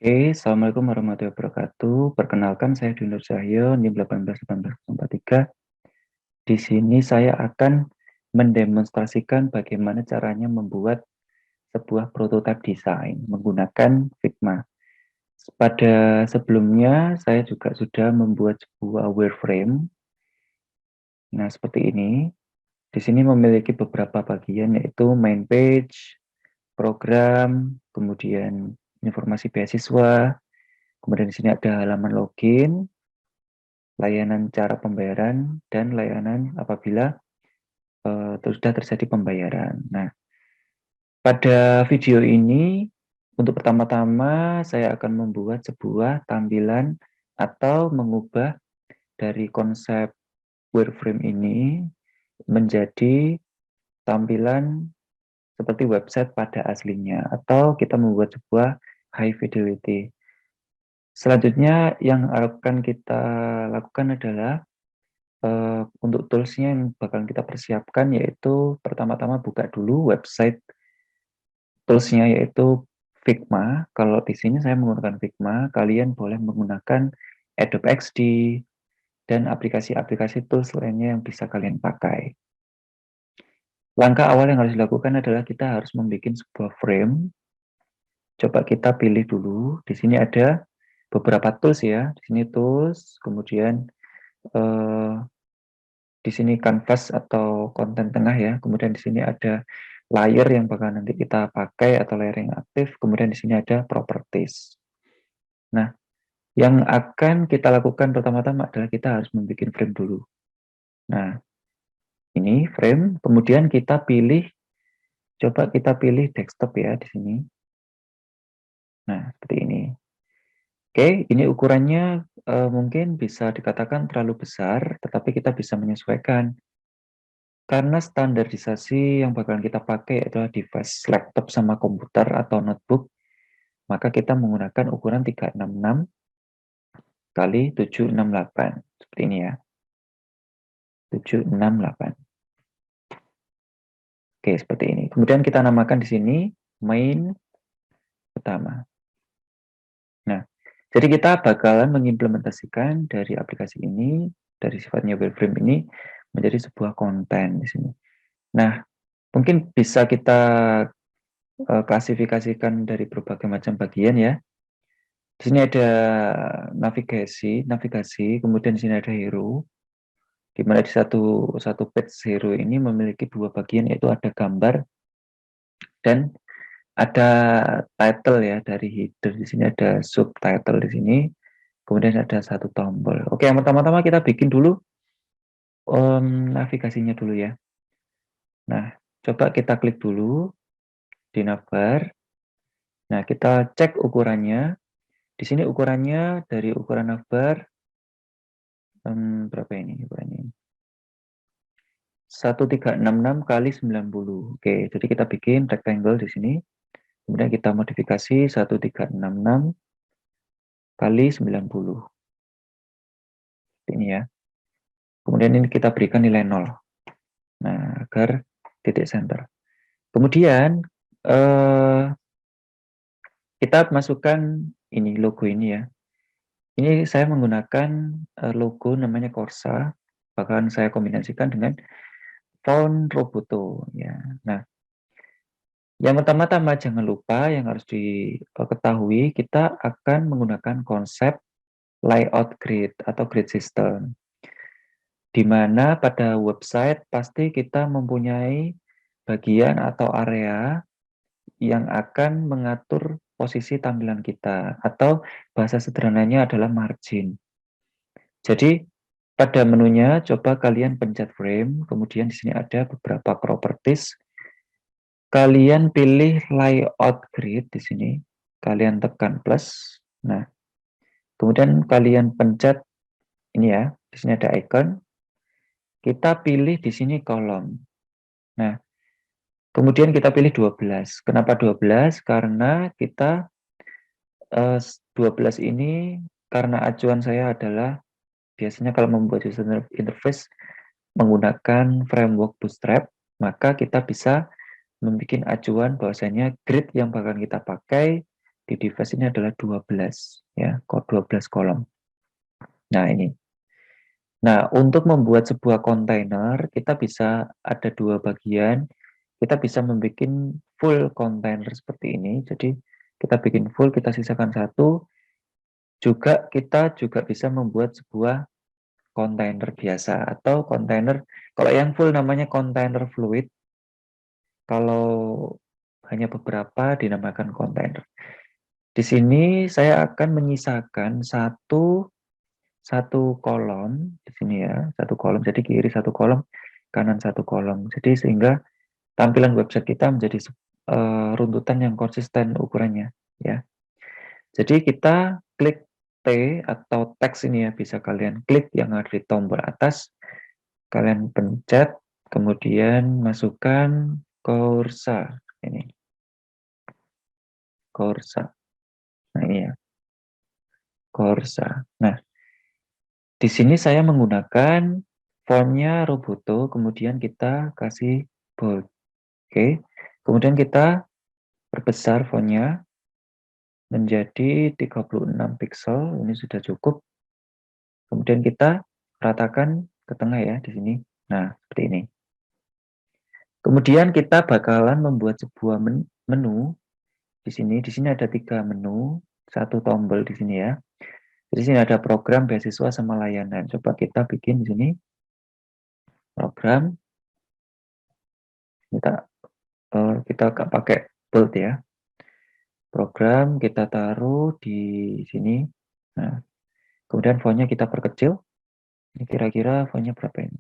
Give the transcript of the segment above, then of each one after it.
Assalamualaikum warahmatullahi wabarakatuh. Perkenalkan, saya Dunur Cahyo, NIM 181943. Di sini saya akan mendemonstrasikan bagaimana caranya membuat sebuah prototipe desain menggunakan Figma. Pada sebelumnya, saya juga sudah membuat sebuah wireframe. Nah, seperti ini. Di sini memiliki beberapa bagian, yaitu main page, program, kemudian informasi beasiswa, kemudian di sini ada halaman login, layanan cara pembayaran, dan layanan apabila sudah terjadi pembayaran. Nah, pada video ini, untuk pertama-tama saya akan membuat sebuah tampilan atau mengubah dari konsep wireframe ini menjadi tampilan seperti website pada aslinya, atau kita membuat sebuah high fidelity. Selanjutnya yang akan kita lakukan adalah untuk toolsnya yang bakal kita persiapkan, yaitu pertama-tama buka dulu website toolsnya, yaitu Figma. Kalau di sini saya menggunakan Figma, kalian boleh menggunakan Adobe XD dan aplikasi-aplikasi tools lainnya yang bisa kalian pakai. Langkah awal yang harus dilakukan adalah kita harus membuat sebuah frame. Coba kita pilih dulu. Di sini ada beberapa tools ya. Di sini tools, kemudian di sini canvas atau konten tengah ya. Kemudian di sini ada layer yang bakal nanti kita pakai atau layer yang aktif. Kemudian di sini ada properties. Nah, yang akan kita lakukan pertama-tama adalah kita harus membuat frame dulu. Nah, ini frame. Kemudian kita pilih, coba kita pilih desktop ya di sini. Nah, seperti ini. Oke, ini ukurannya mungkin bisa dikatakan terlalu besar, tetapi kita bisa menyesuaikan. Karena standarisasi yang bakalan kita pakai adalah device laptop sama komputer atau notebook, maka kita menggunakan ukuran 366 kali 768. Seperti ini ya. 768. Oke, seperti ini. Kemudian kita namakan di sini main pertama. Nah, jadi kita bakalan mengimplementasikan dari aplikasi ini, dari sifatnya wireframe ini, menjadi sebuah konten di sini. Nah, mungkin bisa kita klasifikasikan dari berbagai macam bagian ya. Di sini ada navigasi, kemudian di sini ada hero, di mana di satu page hero ini memiliki dua bagian, yaitu ada gambar dan ada title ya dari header. Di sini ada subtitle di sini, kemudian ada satu tombol. Oke, yang pertama-tama kita bikin dulu navigasinya dulu ya. Nah, coba kita klik dulu di navbar. Nah, kita cek ukurannya. Di sini ukurannya dari ukuran navbar berapa ini ukurannya? 1366 kali 90. Oke, jadi kita bikin rectangle di sini. Kemudian kita modifikasi 1366 kali 90. Ini ya. Kemudian ini kita berikan nilai 0. Nah, agar titik center. Kemudian kita masukkan ini logo ini ya. Ini saya menggunakan logo namanya Corsa. Bahkan saya kombinasikan dengan font Roboto ya. Nah, yang pertama-tama jangan lupa yang harus diketahui, kita akan menggunakan konsep layout grid atau grid system. Di mana pada website pasti kita mempunyai bagian atau area yang akan mengatur posisi tampilan kita, atau bahasa sederhananya adalah margin. Jadi pada menunya coba kalian pencet frame, kemudian di sini ada beberapa properties. Kalian pilih layout grid di sini, kalian tekan plus. Nah, kemudian kalian pencet ini ya, di sini ada icon. Kita pilih di sini kolom. Nah, kemudian kita pilih 12. Kenapa 12? Karena kita 12 ini, karena acuan saya adalah biasanya kalau membuat user interface menggunakan framework Bootstrap, maka kita bisa membuat acuan bahwasanya grid yang bakal kita pakai di device ini adalah 12 ya, 12 kolom. Nah, ini. Nah, untuk membuat sebuah kontainer, kita bisa ada dua bagian. Kita bisa membuat full kontainer seperti ini. Jadi, kita bikin full, kita sisakan satu. Kita juga bisa membuat sebuah kontainer biasa atau kontainer, kalau yang full namanya kontainer fluid, kalau hanya beberapa dinamakan kontainer. Di sini saya akan menyisakan satu kolom di sini ya, satu kolom. Jadi kiri satu kolom, kanan satu kolom. Jadi sehingga tampilan website kita menjadi runtutan yang konsisten ukurannya ya. Jadi kita klik T atau teks ini ya, bisa kalian klik yang ada di tombol atas, kalian pencet, kemudian masukkan kursa ini, kursa. Nah ini ya, kursa. Nah, di sini saya menggunakan fontnya Roboto, kemudian kita kasih bold. Oke, kemudian kita perbesar fontnya menjadi 36 pixel, ini sudah cukup. Kemudian kita ratakan ke tengah ya di sini. Nah, seperti ini. Kemudian kita bakalan membuat sebuah menu di sini. Di sini ada 3 menu, satu tombol di sini ya. Di sini ada program, beasiswa, sama layanan. Coba kita bikin di sini program. Kita pakai bold ya. Program kita taruh di sini. Nah, kemudian fontnya kita perkecil. Ini kira-kira fontnya berapa ini?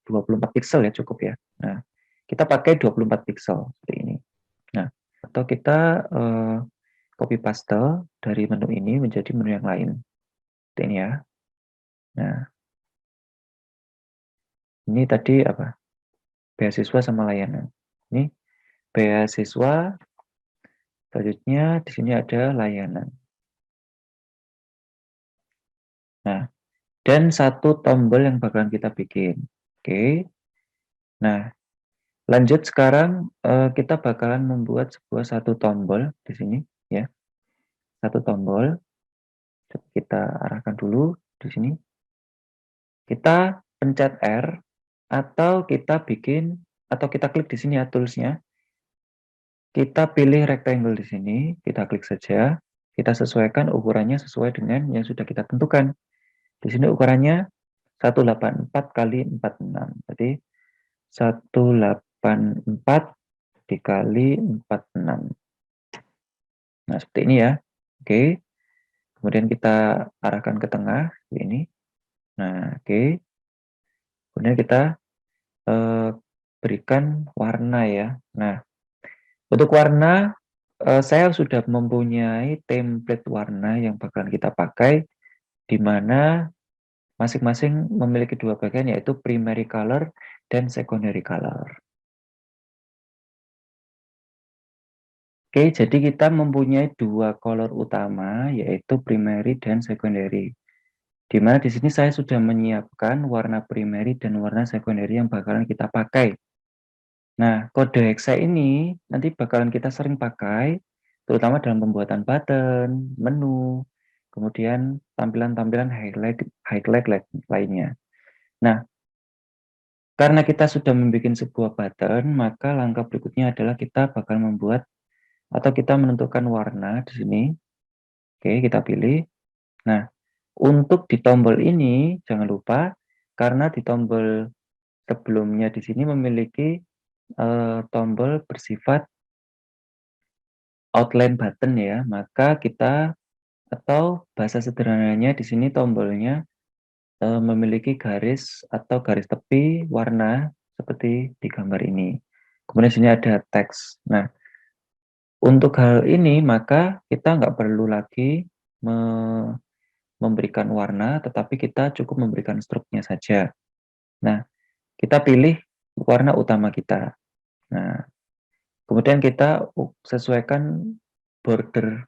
24 pixel ya cukup ya. Nah, kita pakai 24 pixel seperti ini. Nah, atau kita copy paste dari menu ini menjadi menu yang lain. Seperti ini ya. Nah, ini tadi apa? Beasiswa sama layanan. Ini beasiswa, selanjutnya di sini ada layanan. Nah, dan satu tombol yang bakalan kita bikin. Oke. Nah, lanjut sekarang kita bakalan membuat satu tombol di sini ya. Satu tombol. Kita arahkan dulu di sini. Kita pencet R atau kita klik di sini ya toolsnya. Kita pilih rectangle di sini, kita klik saja. Kita sesuaikan ukurannya sesuai dengan yang sudah kita tentukan. Di sini ukurannya 184 kali 46. Jadi 184 dikali 46. Nah, seperti ini ya. Oke. Kemudian kita arahkan ke tengah, ini. Nah, oke. Kemudian kita berikan warna ya. Nah, untuk warna, saya sudah mempunyai template warna yang bakalan kita pakai, di mana masing-masing memiliki dua bagian, yaitu primary color dan secondary color. Oke, jadi kita mempunyai dua color utama, yaitu primary dan secondary. Di mana di sini saya sudah menyiapkan warna primary dan warna secondary yang bakalan kita pakai. Nah, kode hexa ini nanti bakalan kita sering pakai, terutama dalam pembuatan button, menu, kemudian tampilan-tampilan highlight lainnya. Nah, karena kita sudah membuat sebuah button, maka langkah berikutnya adalah kita bakal membuat atau kita menentukan warna di sini. Oke, kita pilih. Nah, untuk di tombol ini jangan lupa karena di tombol sebelumnya di sini memiliki tombol bersifat outline button ya, maka kita atau bahasa sederhananya di sini tombolnya memiliki garis atau garis tepi warna seperti di gambar ini. Kemudian di sini ada teks. Nah, untuk hal ini maka kita nggak perlu lagi memberikan warna, tetapi kita cukup memberikan struknya saja. Nah, kita pilih warna utama kita. Nah, kemudian kita sesuaikan border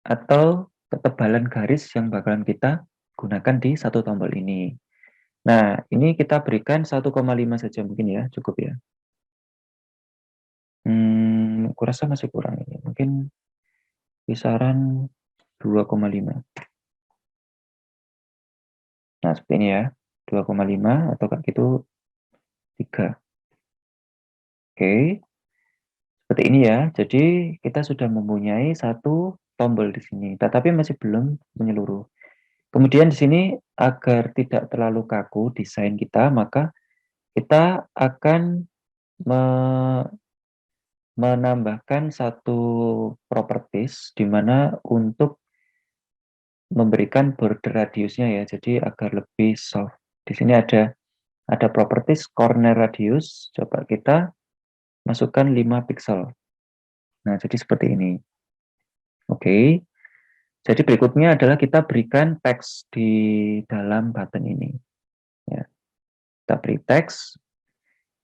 atau ketebalan garis yang bakalan kita gunakan di satu tombol ini. Nah, ini kita berikan 1,5 saja mungkin ya, cukup ya. 0,5 kurasa masih kurang ini. Mungkin kisaran 2,5. Nah, seperti ini ya. 2,5 atau kayak gitu 3. Oke. Seperti ini ya. Jadi kita sudah mempunyai satu tombol di sini, tetapi masih belum menyeluruh. Kemudian di sini agar tidak terlalu kaku desain kita, maka kita akan menambahkan satu properties di mana untuk memberikan border radiusnya ya, jadi agar lebih soft. Di sini ada properties corner radius. Coba kita masukkan 5 pixel. Nah, jadi seperti ini. Oke. Jadi berikutnya adalah kita berikan teks di dalam button ini. Ya. Kita beri teks.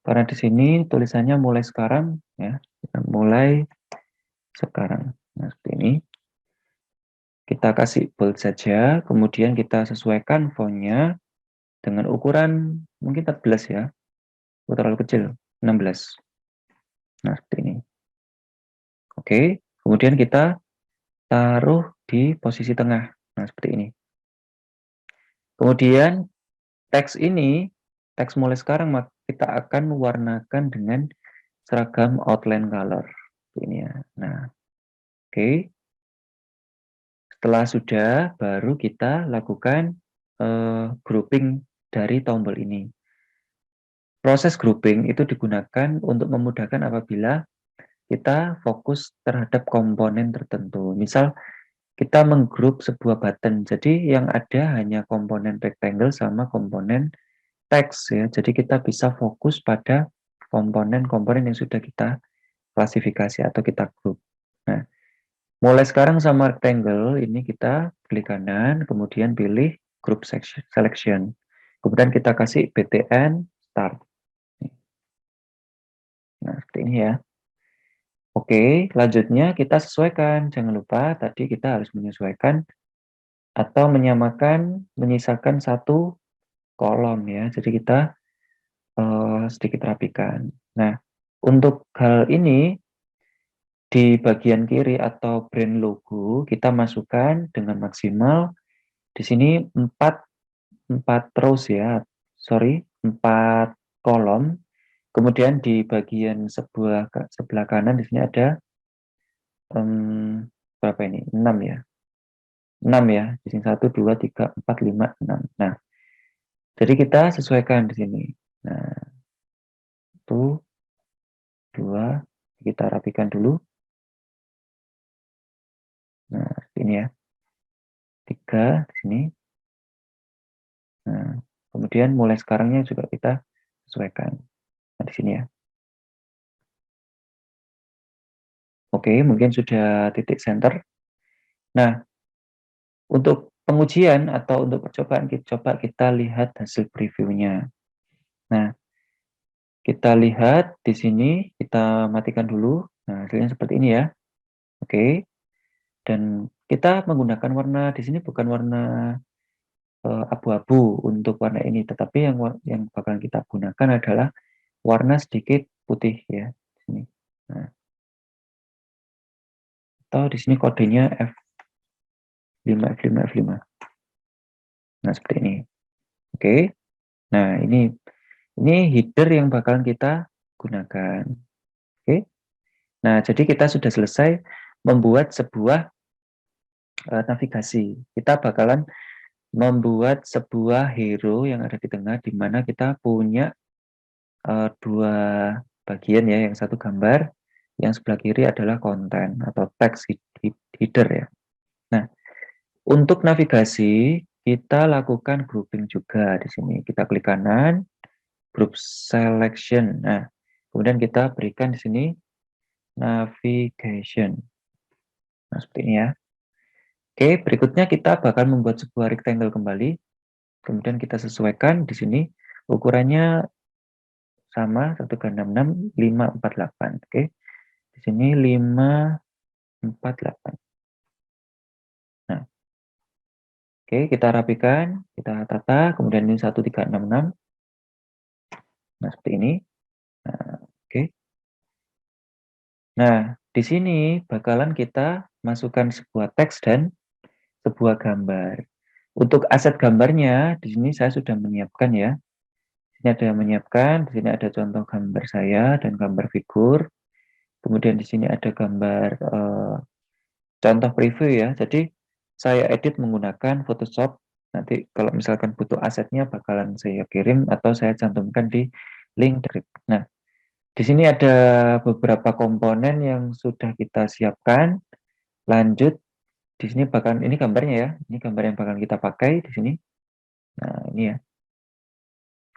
Karena di sini tulisannya mulai sekarang, ya, mulai sekarang. Nah, seperti ini. Kita kasih bold saja, kemudian kita sesuaikan fontnya dengan ukuran mungkin 14 ya, terlalu kecil, 16. Nah, seperti ini. Oke, kemudian kita taruh di posisi tengah. Nah, seperti ini. Kemudian teks ini, teks mulai sekarang kita akan mewarnakan dengan seragam outline color. Ini ya. Nah, oke. Setelah sudah, baru kita lakukan grouping dari tombol ini. Proses grouping itu digunakan untuk memudahkan apabila kita fokus terhadap komponen tertentu. Misal, kita menggroup sebuah button, jadi yang ada hanya komponen rectangle sama komponen teks ya. Jadi kita bisa fokus pada komponen-komponen yang sudah kita klasifikasi atau kita group. Nah, mulai sekarang sama rectangle ini kita klik kanan, kemudian pilih group selection. Kemudian kita kasih btn start. Nah, seperti ini ya. Oke, selanjutnya kita sesuaikan. Jangan lupa tadi kita harus menyesuaikan atau menyamakan, menyisakan satu kolom ya. Jadi kita sedikit rapikan. Nah, untuk hal ini di bagian kiri atau brand logo kita masukkan dengan maksimal di sini 4 rows ya. Sorry, 4 kolom. Kemudian di bagian sebelah kanan di sini ada berapa ini? 6 ya. 6 ya. Di sini 1 2 3 4 5 6. Nah, jadi kita sesuaikan di sini. Nah, 1 2 kita rapikan dulu. Nah, ini ya. 3 di sini. Nah, kemudian mulai sekarangnya juga kita sesuaikan. Nah, di sini ya. Oke, mungkin sudah titik center. Nah, untuk pengujian atau untuk percobaan, coba kita lihat hasil previewnya. Nah, kita lihat di sini, kita matikan dulu. Nah, hasilnya seperti ini ya. Oke. Dan kita menggunakan warna di sini bukan warna abu-abu untuk warna ini, tetapi yang bakalan kita gunakan adalah warna sedikit putih ya di sini. Nah, atau di sini kodenya F5 F5 F5. Nah, seperti ini. Oke. Nah, ini header yang bakalan kita gunakan. Oke. Nah, jadi kita sudah selesai membuat sebuah navigasi. Kita bakalan membuat sebuah hero yang ada di tengah, di mana kita punya 2 bagian ya, yang satu gambar, yang sebelah kiri adalah konten atau teks header ya. Nah, untuk navigasi kita lakukan grouping juga di sini. Kita klik kanan, group selection. Nah, kemudian kita berikan di sini navigation. Nah, seperti ini ya. Oke, berikutnya kita bakal membuat sebuah rectangle kembali. Kemudian kita sesuaikan di sini ukurannya sama 1,66 548. Oke. Di sini 548. Nah, oke, kita rapikan, kita tata, kemudian ini 1366. Nah, seperti ini. Nah, oke. Nah, Di sini bakalan kita masukkan sebuah teks dan sebuah gambar. Untuk aset gambarnya, di sini saya sudah menyiapkan ya. Di sini ada yang menyiapkan, di sini ada contoh gambar saya dan gambar figur. Kemudian di sini ada gambar contoh preview ya. Jadi saya edit menggunakan Photoshop. Nanti kalau misalkan butuh asetnya bakalan saya kirim atau saya cantumkan di link deskripsi. Nah, di sini ada beberapa komponen yang sudah kita siapkan. Lanjut, di sini bakalan ini gambarnya ya. Ini gambar yang bakalan kita pakai di sini. Nah, ini ya.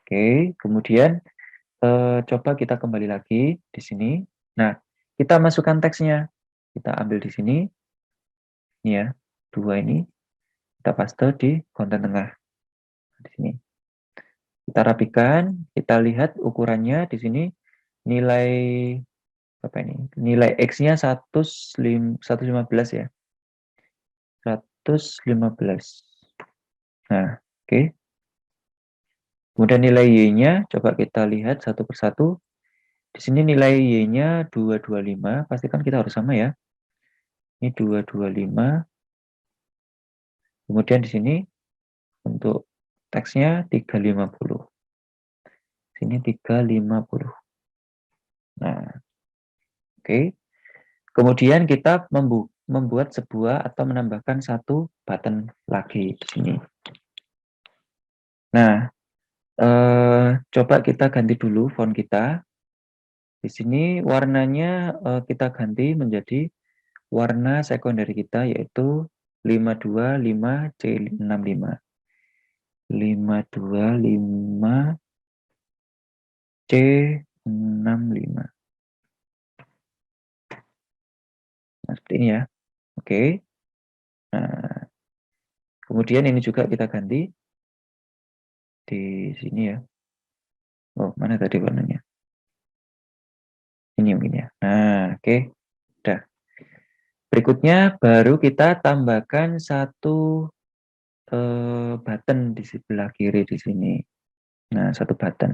Oke, kemudian coba kita kembali lagi di sini. Nah, kita masukkan teksnya. Kita ambil di sini. Ini ya, dua ini. Kita paste di konten tengah. Di sini. Kita rapikan, kita lihat ukurannya di sini nilai apa ini? Nilai X-nya 115 ya. 115. Nah, oke. Kemudian nilai Y-nya coba kita lihat satu persatu. Di sini nilai Y-nya 225, pastikan kita harus sama ya. Ini 225. Kemudian di sini untuk teksnya 350. Sini 350. Nah, oke. Kemudian kita membuat sebuah atau menambahkan satu button lagi di sini. Nah, coba kita ganti dulu font kita. Di sini warnanya kita ganti menjadi warna sekunder kita yaitu 525C65. 525C65. Nah, seperti ini ya. Oke. Nah, kemudian ini juga kita ganti di sini ya. Oh, mana tadi warnanya? Ini mungkin ya. Nah, oke. Udah. Berikutnya baru kita tambahkan satu button di sebelah kiri di sini. Nah, satu button.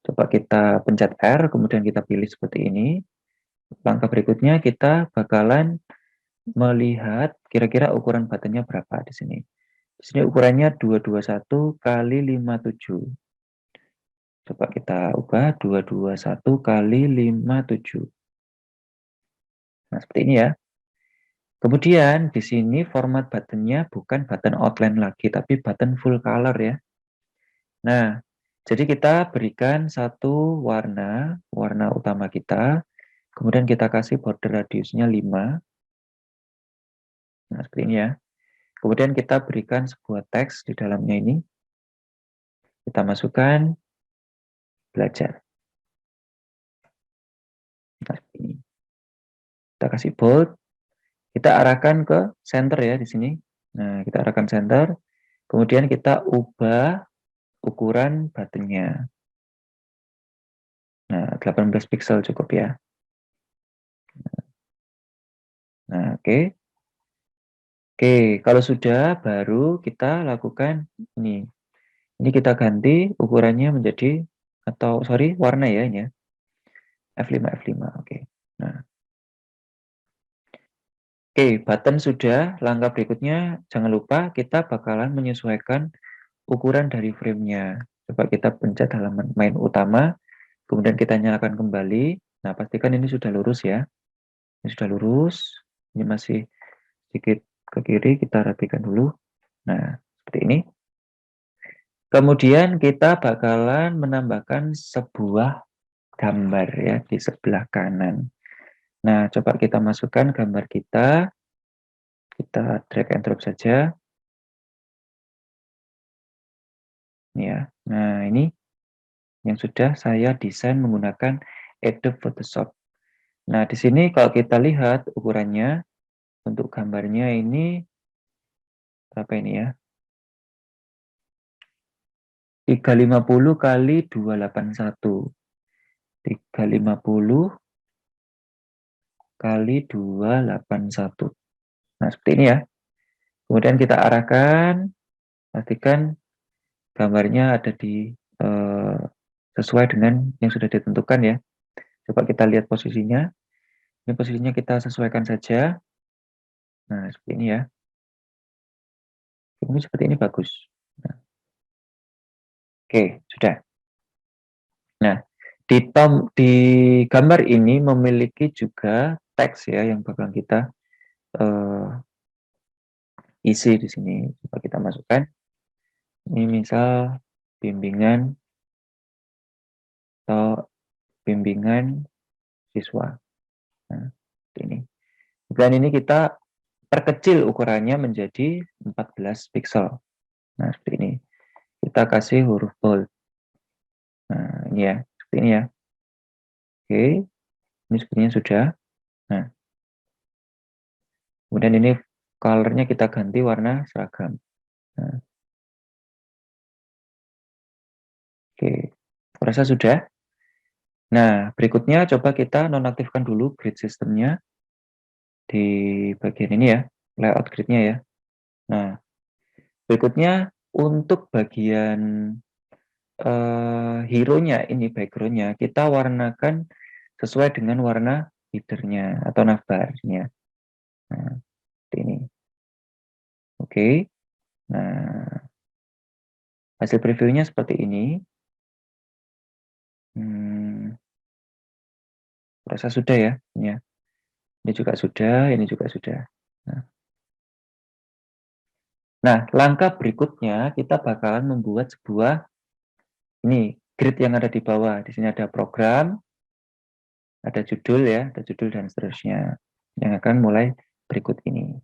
Coba kita pencet R, kemudian kita pilih seperti ini. Langkah berikutnya kita bakalan melihat kira-kira ukuran buttonnya berapa di sini. Di sini ukurannya 221 kali 57. Coba kita ubah 221 kali 57. Nah, seperti ini ya. Kemudian di sini format buttonnya bukan button outline lagi, tapi button full color ya. Nah, jadi kita berikan satu warna utama kita, kemudian kita kasih border radiusnya 5. Nah, seperti ini ya. Kemudian kita berikan sebuah teks di dalamnya ini. Kita masukkan belajar. Nah, seperti ini. Kita kasih bold. Kita arahkan ke center ya di sini. Nah, kita arahkan center. Kemudian kita ubah ukuran buttonnya. Nah, 18 pixel cukup ya. Nah, oke. Oke, kalau sudah baru kita lakukan ini. Ini kita ganti ukurannya menjadi atau sorry warna ya ini ya. F5 F5. Oke. Nah. Oke, button sudah. Langkah berikutnya jangan lupa kita bakalan menyesuaikan ukuran dari frame-nya. Coba kita pencet halaman main utama, kemudian kita nyalakan kembali. Nah, pastikan ini sudah lurus ya. Ini sudah lurus. Ini masih sedikit ke kiri, kita rapikan dulu. Nah, seperti ini. Kemudian kita bakalan menambahkan sebuah gambar ya di sebelah kanan. Nah, coba kita masukkan gambar kita. Kita drag and drop saja. Ini ya. Nah, ini yang sudah saya desain menggunakan Adobe Photoshop. Nah, di sini kalau kita lihat ukurannya untuk gambarnya ini berapa ini ya? 350 kali 281. 350 kali 281. Nah, seperti ini ya. Kemudian kita arahkan, pastikan gambarnya ada di sesuai dengan yang sudah ditentukan ya. Coba kita lihat posisinya. Ini posisinya kita sesuaikan saja. Nah, seperti ini ya. Ini seperti ini bagus. Nah, oke, sudah. Nah, di gambar ini memiliki juga teks ya yang bakal kita isi di sini. Coba kita masukkan. Ini misal bimbingan atau bimbingan siswa. Nah, ini. Dan ini kita perkecil ukurannya menjadi 14 pixel. Nah, seperti ini. Kita kasih huruf bold. Nah, ini ya. Seperti ini ya. Oke. Ini sepertinya sudah. Nah, kemudian ini colornya kita ganti warna seragam. Nah, oke. Rasa sudah. Nah, berikutnya coba kita nonaktifkan dulu grid sistemnya di bagian ini ya, layout gridnya ya. Nah, berikutnya untuk bagian hero-nya ini, background-nya, kita warnakan sesuai dengan warna header-nya atau navbarnya. Nah, seperti ini. Oke. Nah, hasil previewnya seperti ini. Rasa sudah ya. Ini juga sudah, ini juga sudah. Nah, langkah berikutnya kita bakalan membuat sebuah ini grid yang ada di bawah. Di sini ada program, ada judul ya, ada judul dan seterusnya yang akan mulai berikut ini.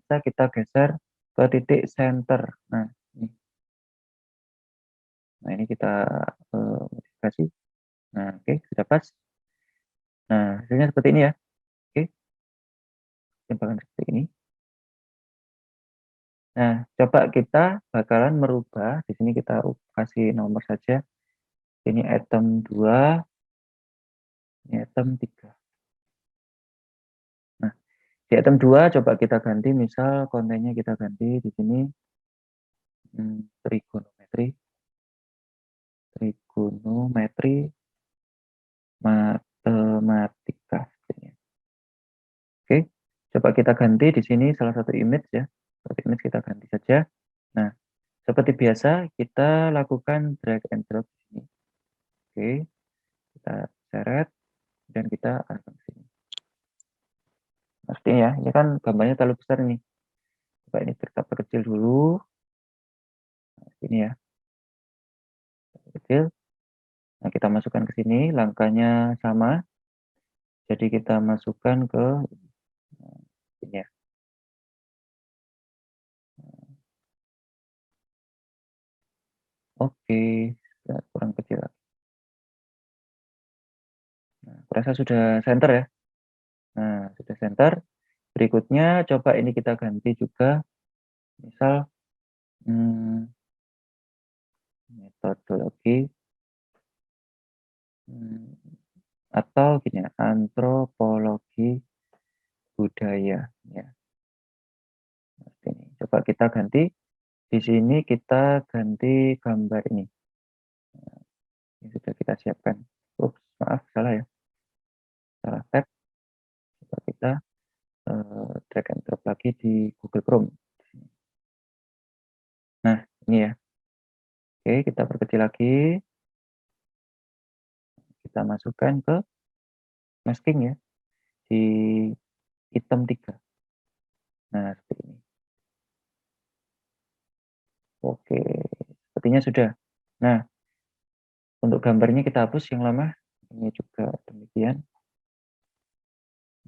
bisa kita geser ke titik center. Nah, ini kita modifikasi. Nah, oke, sudah pas. Nah, hasilnya seperti ini ya. Oke, tembakan seperti ini. Nah, coba kita bakalan merubah. Di sini kita kasih nomor saja. Ini item 2, ini item 3. Nah, di item 2 coba kita ganti, misal kontennya kita ganti di sini trigonometri matematika. Oke, coba kita ganti di sini salah satu image ya. Seperti image kita ganti saja. Nah, seperti biasa kita lakukan drag and drop di sini. Oke, kita seret dan kita arahkan ke sini. Artinya ya, ini kan gambarnya terlalu besar nih. Coba ini kita perkecil dulu. Nah, ini ya, kecil. Nah, kita masukkan ke sini, langkahnya sama. Jadi kita masukkan ke sini ya. Oke, kurang kecil. Nah, kurasa sudah center ya. Nah, sudah center. Berikutnya coba ini kita ganti juga. Misal metodologi atau gini ya, antropologi budaya ya. Ini. Coba kita ganti. Di sini kita ganti gambar ini. Ini sudah kita siapkan. Ups, maaf, salah ya. Salah tab. Coba kita drag and drop lagi di Google Chrome. Nah, ini ya. Oke, kita perkecil lagi. Kita masukkan ke masking ya. Di item 3. Nah, seperti ini. Oke, sepertinya sudah. Nah, untuk gambarnya kita hapus yang lama. Ini juga demikian.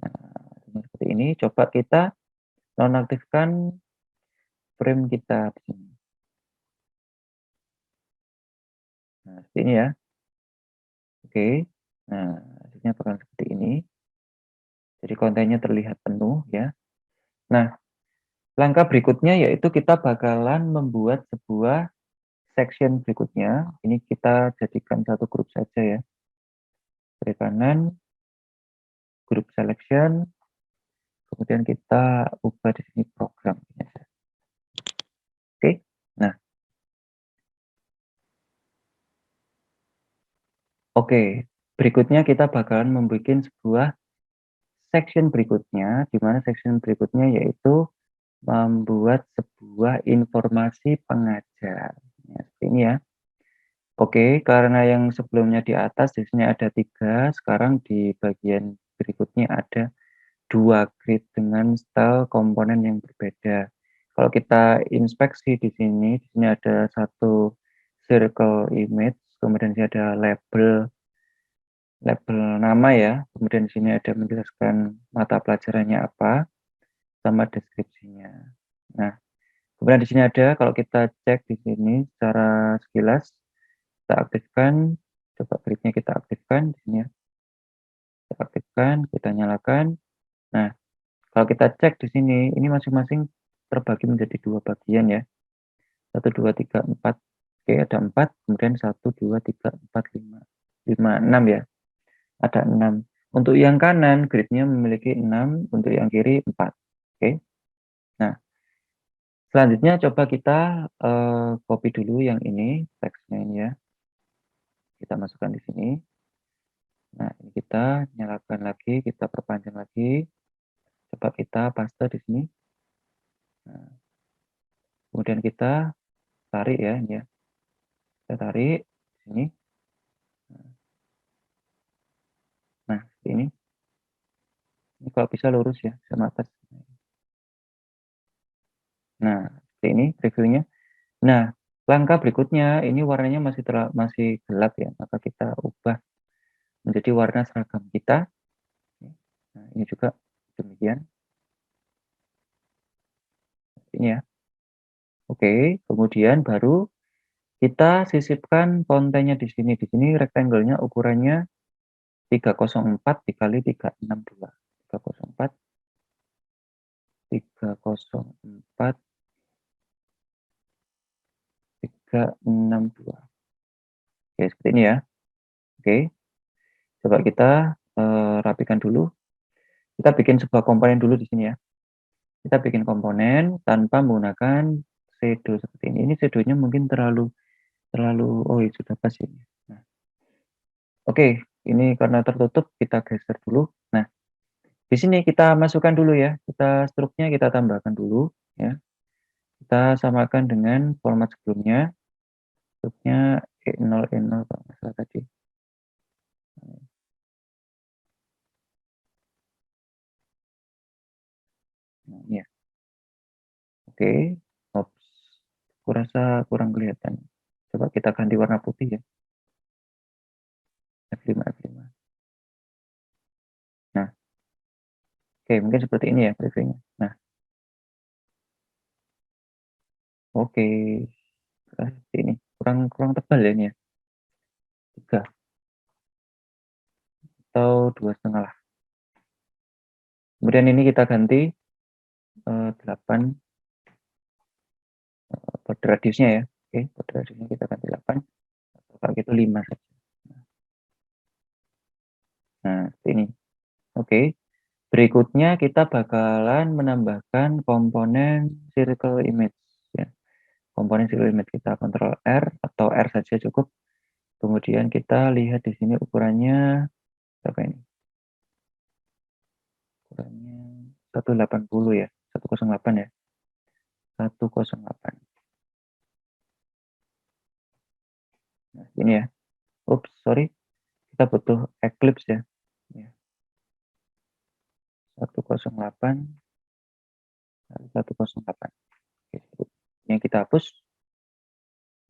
Nah, seperti ini. Coba kita nonaktifkan frame kita di sini. Nah, seperti ini ya. Oke. Nah, hasilnya bakal seperti ini. Jadi kontennya terlihat penuh ya. Nah, langkah berikutnya yaitu kita bakalan membuat sebuah section berikutnya. Ini kita jadikan satu grup saja ya. Kiri kanan, grup selection, kemudian kita ubah di sini program. Oke, nah, oke. Berikutnya kita bakalan membuat sebuah section berikutnya, di mana section berikutnya yaitu membuat sebuah informasi pengajar. Ya, seperti ini ya. Oke, karena yang sebelumnya di atas di sini ada 3, sekarang di bagian berikutnya ada 2 grid dengan style komponen yang berbeda. Kalau kita inspeksi di sini ada satu circle image, kemudian di sini ada label nama ya, kemudian di sini ada menjelaskan mata pelajarannya apa, sama deskripsinya. Nah, kemudian di sini ada, kalau kita cek di sini secara sekilas, kita aktifkan, coba gridnya kita aktifkan di sini ya. Kita aktifkan, kita nyalakan. Nah, kalau kita cek di sini, ini masing-masing terbagi menjadi 2 bagian ya. 1, 2, 3, 4. Oke, ada 4, kemudian 1, 2, 3, 4, 5. 5, 6 ya. Ada 6. Untuk yang kanan, gridnya memiliki 6, untuk yang kiri 4. Oke. Nah, selanjutnya coba kita copy dulu yang ini, teksnya ini ya. Kita masukkan di sini. Nah, ini kita nyalakan lagi, kita perpanjang lagi. Coba kita paste di sini. Nah, kemudian kita tarik ya, ini ya. Kita tarik di sini. Nah, seperti ini. Ini kalau bisa lurus ya, sama atas. Nah, seperti ini reviewnya. Nah, langkah berikutnya ini warnanya masih gelap ya, maka kita ubah menjadi warna seragam kita. Nah, ini juga demikian. Oke, kemudian baru kita sisipkan kontennya di sini. Di sini rectangle-nya ukurannya 304 dikali 362. 304, 304, 362. Oke, seperti ini ya. Oke, coba kita rapikan dulu. Kita bikin sebuah komponen dulu di sini ya. Kita bikin komponen tanpa menggunakan shadow seperti ini. Ini shadow-nya mungkin terlalu oh ya sudah pas ini. Nah, oke, ini karena tertutup kita geser dulu. Nah, di sini kita masukkan dulu ya. Kita struknya kita tambahkan dulu ya. Kita samakan dengan format sebelumnya. Struknya E0 E0 kalau nggak salah tadi. Nah, ya. Oke. Ops. Kurasa kurang kelihatan. Coba kita ganti warna putih ya. F5 F5. Nah, oke, mungkin seperti ini ya previewnya. Nah, oke. Seperti ini. Kurang tebal ya ini ya. 3 atau 2,5 lah. Kemudian ini kita ganti 8 border radiusnya ya. Oke, border radiusnya kita ganti 8 atau kalau gitu 5 saja. Nah, seperti ini. Oke. Berikutnya kita bakalan menambahkan komponen circle image ya. Komponen circle image kita Ctrl R atau R saja cukup. Kemudian kita lihat di sini ukurannya berapa ini? Ukurannya 180 ya, 108 ya. 108. Nah, ini ya. Oops, sorry. Kita butuh Eclipse ya. 108, 108. Oke, yang kita hapus,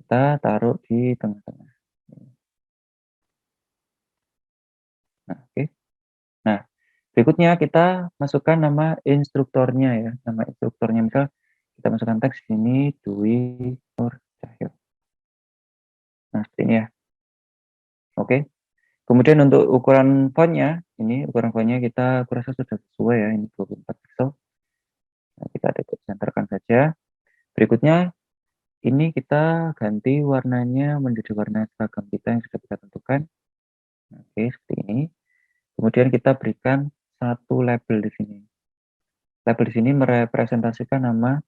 kita taruh di tengah-tengah. Nah, oke. Nah, berikutnya kita masukkan nama instrukturnya ya. Nama instrukturnya misal kita masukkan teks ini Dwi Nur Cahyo. Nah, seperti ini ya. Oke. Kemudian untuk ukuran fontnya, ini ukuran fontnya kita kurasa sudah sesuai ya. Ini 24 pixel. Nah, kita centerkan saja. Berikutnya ini kita ganti warnanya menjadi warna seragam kita yang sudah kita tentukan. Oke, seperti ini. Kemudian kita berikan satu label di sini. Label di sini merepresentasikan nama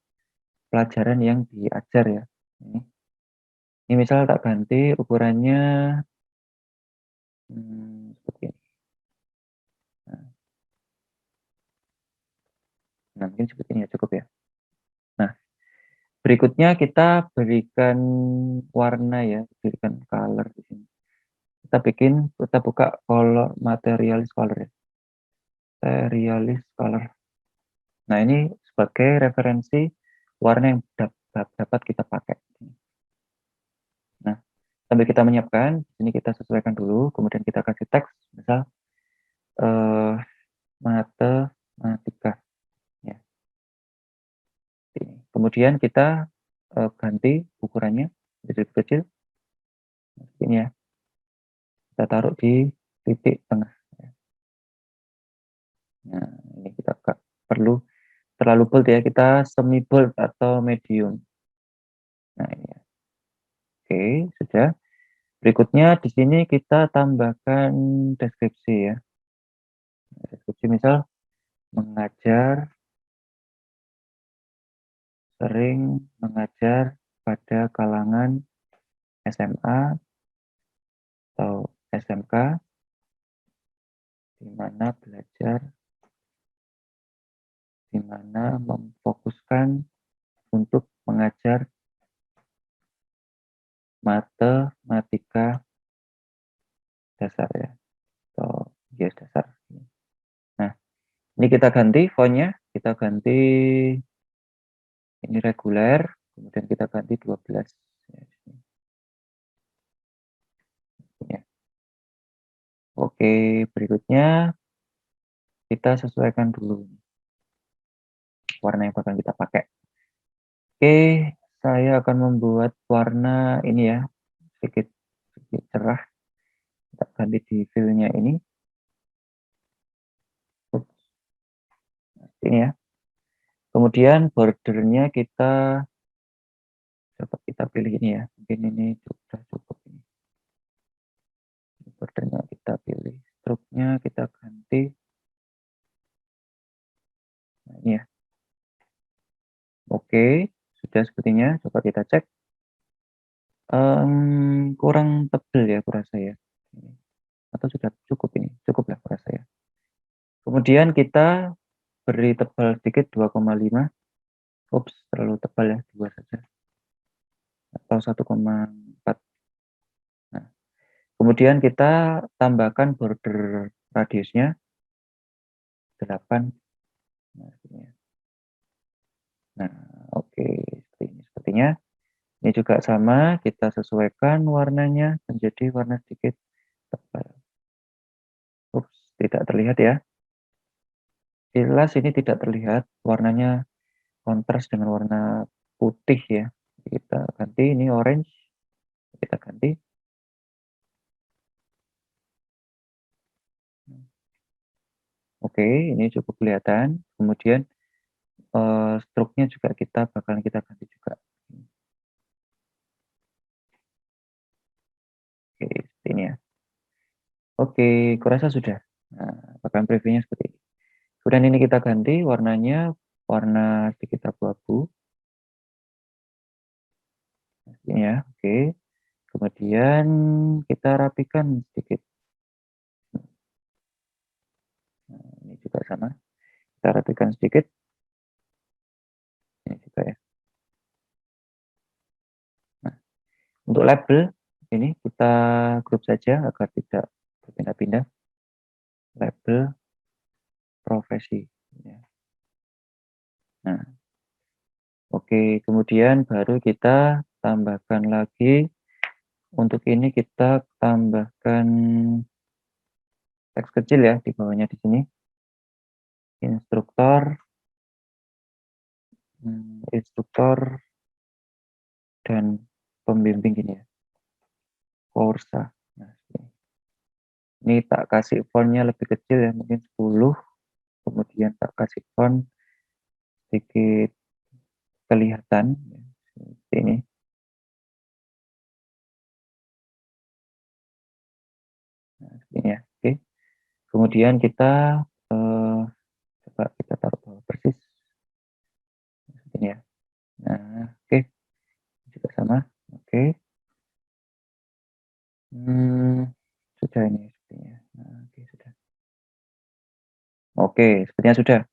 pelajaran yang diajar ya. Ini misal tak ganti ukurannya seperti ini. Nah, mungkin seperti ini ya, cukup ya. Nah, berikutnya kita berikan warna ya, berikan color di sini. Kita buka color materialis color ya. Materialis color. Nah, ini sebagai referensi warna yang dapat kita pakai. Nah, sambil kita menyiapkan, di sini kita sesuaikan dulu, kemudian kita kasih teks, misal matematika. Ya. Kemudian kita ganti ukurannya jadi kecil, ini ya. Kita taruh di titik tengah. Nah, ini kita perlu terlalu bold ya, kita semi bold atau medium. Nah, ini ya. Oke, sudah. Berikutnya di sini kita tambahkan deskripsi ya. Deskripsi misal mengajar, sering mengajar pada kalangan SMA atau SMK, di mana belajar, di mana memfokuskan untuk mengajar matematika dasar ya, atau yes dasar. Nah, ini kita ganti fontnya, kita ganti ini reguler, kemudian kita ganti 12. Ya. Oke, berikutnya kita sesuaikan dulu warna yang bakal kita pakai. Oke, saya akan membuat warna ini ya, sedikit cerah. Kita ganti di fill-nya ini. Ini ya. Kemudian bordernya kita coba kita pilih ini ya. Mungkin ini sudah cukup ini. Bordernya kita pilih. Stroke-nya kita ganti. Nah, ini ya. Oke, sudah sepertinya. Coba kita cek. Kurang tebal ya kurasa ya. Atau sudah cukup ini? Cukup lah kurasa ya. Kemudian kita beri tebal sedikit 2,5. Ups, terlalu tebal ya, 2 saja. Atau 1,4. Nah, kemudian kita tambahkan border radiusnya 8. Nah, nah oke, seperti ini. Sepertinya ini juga sama, kita sesuaikan warnanya menjadi warna sedikit tebal. Ups, tidak terlihat ya. Jelas ini tidak terlihat, warnanya kontras dengan warna putih ya. Kita ganti ini orange, kita ganti. Oke, ini cukup kelihatan. Kemudian stroke-nya juga bakalan kita ganti juga. Oke, seperti ini ya. Oke, kurasa sudah. Nah, bakalan previewnya seperti ini. Kemudian ini kita ganti warnanya, warna sedikit abu-abu. Ini ya, oke. Kemudian kita rapikan sedikit. Nah, ini juga sama. Kita rapikan sedikit. Ini juga ya. Nah, untuk label ini kita grup saja agar tidak berpindah-pindah. Label profesi. Ya. Nah, oke. Kemudian baru kita tambahkan lagi. Untuk ini kita tambahkan teks kecil ya di bawahnya di sini. Instruktor dan pembimbing ini ya. Korsa. Nah, ini tak kasih fontnya lebih kecil ya, mungkin 10. Kemudian tak kasih font sedikit kelihatan seperti ini. Nah, seperti ini ya. Oke. Kemudian kita coba kita taruh bawah persis seperti ini ya. Nah, oke. Juga sama. Oke. Sudah ini sepertinya. Nah, oke, sudah. Oke, sepertinya sudah.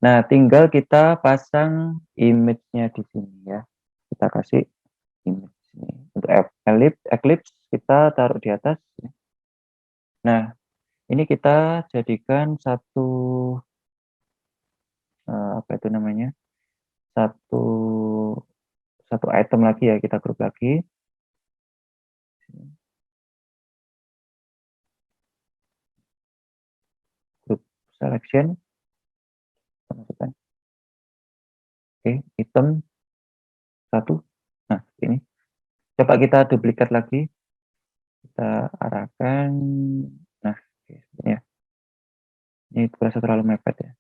Nah, tinggal kita pasang image-nya di sini ya. Kita kasih image ini. Untuk Eclipse kita taruh di atas. Nah, ini kita jadikan satu apa itu namanya? Satu satu item lagi ya, kita grup lagi. Group selection. Masukkan. Oke, item 1. Nah, ini. Coba kita duplikat lagi. Kita arahkan. Nah, oke, ini ya. Ini terasa terlalu mepet ya.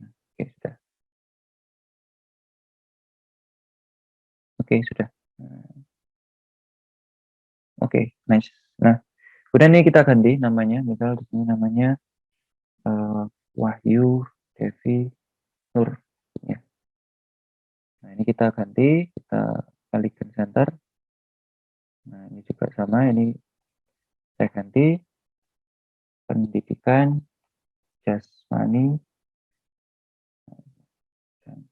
Nah, oke, sudah. Oke, sudah. Oke, nice. Nah, kemudian ini kita ganti namanya. Misal di sini namanya Wahyu Devi Nur. Ya. Nah, ini kita ganti, kita kalikan center. Nah, ini juga sama, ini saya ganti pendidikan jasmani dan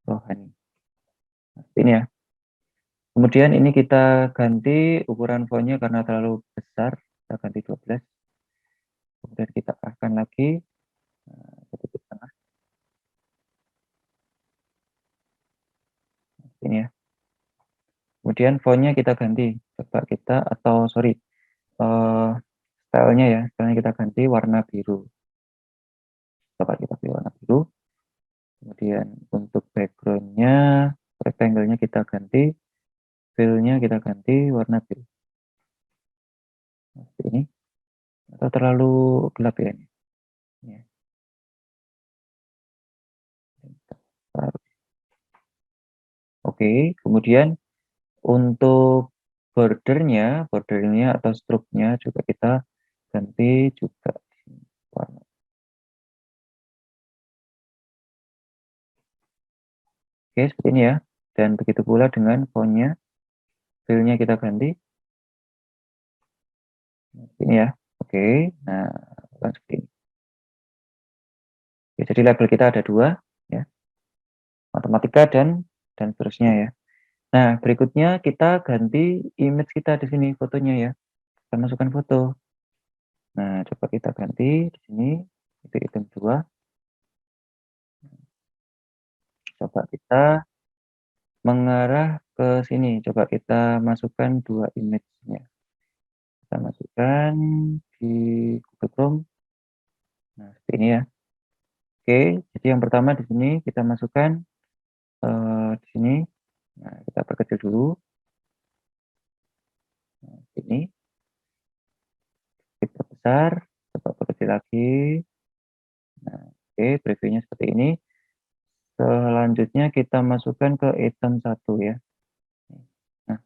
rohani. Nah, ini ya. Kemudian ini kita ganti ukuran fontnya karena terlalu besar, kita ganti 12. Kemudian kita arahkan lagi ke titik tengah. Ini ya. Kemudian fontnya kita ganti. Coba kita, atau sorry, stylenya ya, stylenya kita ganti warna biru. Coba kita pilih warna biru. Kemudian untuk backgroundnya rectangle-nya kita ganti, fill-nya kita ganti warna biru. Seperti ini. Atau terlalu gelap ya ini. Ya. Oke, kemudian untuk bordernya atau struknya juga kita ganti juga warna. Oke, seperti ini ya. Dan begitu pula dengan font-nya, fill-nya kita ganti. Ini ya. Oke, nah seperti ini. Oke, jadi label kita ada 2 ya. Matematika dan seterusnya ya. Nah, berikutnya kita ganti image kita di sini fotonya ya. Kita masukkan foto. Nah, coba kita ganti di sini itu item 2. Coba kita mengarah ke sini. Coba kita masukkan 2 image-nya. Kita masukkan di Google Chrome. Nah, seperti ini ya. Oke, jadi yang pertama di sini kita masukkan di sini. Nah, kita perkecil dulu. Nah, ini kita besar, coba perkecil lagi. Nah, oke, previewnya seperti ini. Selanjutnya kita masukkan ke item 1 ya. Nah,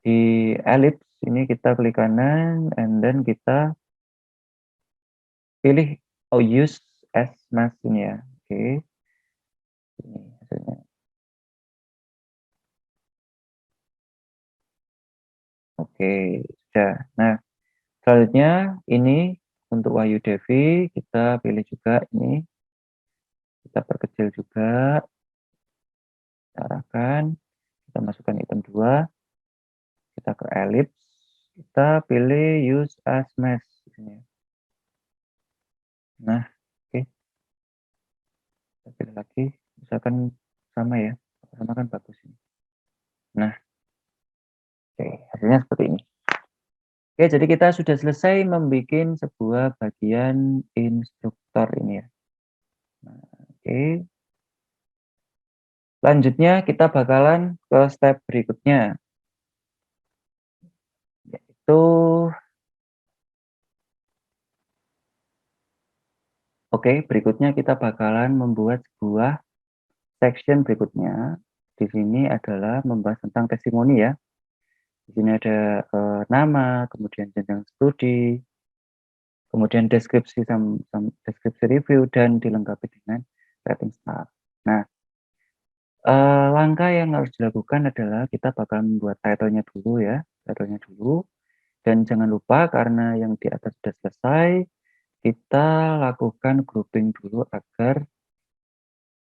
di ellipse ini kita klik kanan, and then kita pilih use as mask ini ya. Oke, ini hasilnya. Oke, sudah. Nah, selanjutnya ini untuk Wahyu Devi kita pilih juga ini. Kita perkecil juga, kita arahkan, kita masukkan item 2, kita ke ellipse, kita pilih use as mask di sini. Nah, oke. Kita pilih lagi, misalkan sama ya, sama kan bagus ini. Nah, oke, hasilnya seperti ini. Oke, jadi kita sudah selesai membuat sebuah bagian instruktur ini ya. Nah, oke. Lanjutnya kita bakalan ke step berikutnya, yaitu berikutnya kita bakalan membuat sebuah section berikutnya. Di sini adalah membahas tentang testimoni ya. Di sini ada nama, kemudian jenjang studi, kemudian deskripsi deskripsi review, dan dilengkapi dengan rating star. Nah, langkah yang harus dilakukan adalah kita bakal membuat title-nya dulu ya, title-nya dulu. Dan jangan lupa karena yang di atas sudah selesai, kita lakukan grouping dulu agar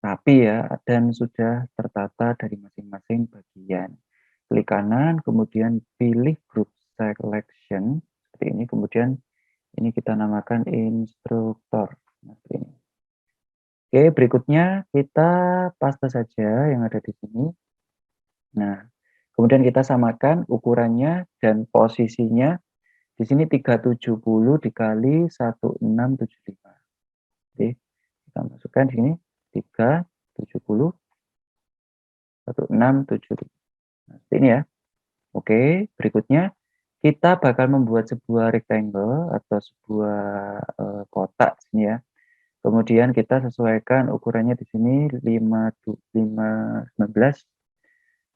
rapi ya, dan sudah tertata dari masing-masing bagian. Klik kanan, kemudian pilih group selection, seperti ini, kemudian ini kita namakan instruktur. Nah, seperti ini. Oke, berikutnya kita paste saja yang ada di sini. Nah, kemudian kita samakan ukurannya dan posisinya. Di sini 370 dikali 1675. Oke, kita masukkan di sini 370 1675. Nah, seperti ini ya. Oke, berikutnya kita bakal membuat sebuah rectangle atau sebuah kotak sini ya. Kemudian kita sesuaikan ukurannya di sini 519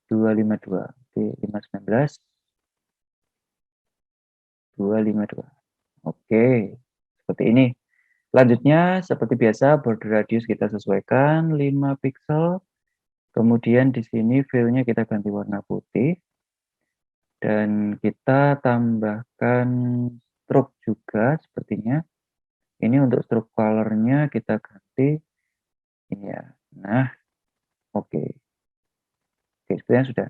252. Oke, 519 252. Oke, seperti ini. Selanjutnya, seperti biasa, border radius kita sesuaikan 5 pixel. Kemudian di sini fill-nya kita ganti warna putih. Dan kita tambahkan stroke juga sepertinya. Ini untuk stroke color-nya kita ganti ini ya. Nah, oke. Oke, sebenarnya sudah.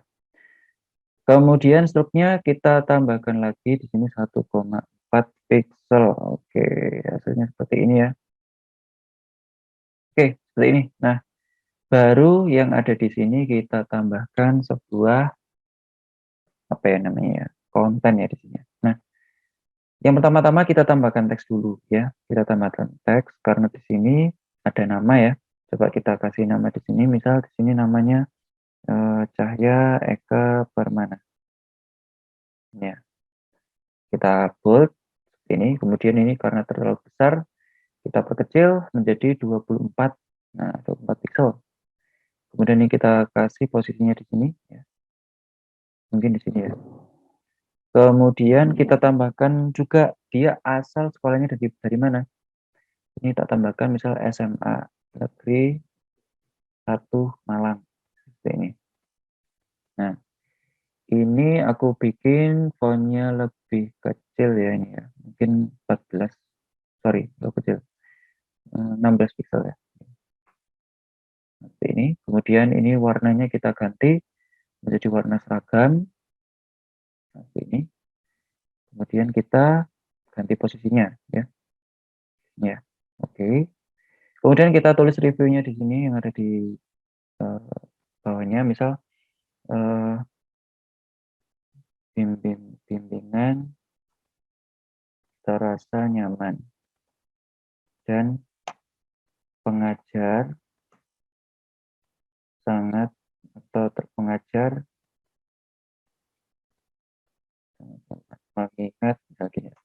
Kemudian stroke-nya kita tambahkan lagi di sini 1,4 pixel. Oke, hasilnya seperti ini ya. Oke, seperti ini. Nah, baru yang ada di sini kita tambahkan sebuah apa ya namanya ya, konten ya di sini. Nah, yang pertama-tama kita tambahkan teks dulu ya. Kita tambahkan teks karena di sini ada nama ya. Coba kita kasih nama di sini, misal di sini namanya Cahya Eka Permana. Ya, kita bold ini, kemudian ini karena terlalu besar, kita perkecil menjadi 24. Nah, 24 pixel. Kemudian ini kita kasih posisinya di sini, ya. Mungkin di sini ya. Kemudian kita tambahkan juga dia asal sekolahnya dari mana. Ini tak tambahkan misal SMA Negeri 1 Malang. Seperti ini. Nah, ini aku bikin fontnya lebih kecil ya ini ya. Mungkin 14, sorry, lebih kecil. 16 pixel ya. Seperti ini. Kemudian ini warnanya kita ganti menjadi warna seragam. Seperti ini. Kemudian kita ganti posisinya ya. Ya. Oke. Kemudian kita tulis reviewnya di sini yang ada di bawahnya, misal bimbingan terasa nyaman dan pengajar sangat atau terpengajar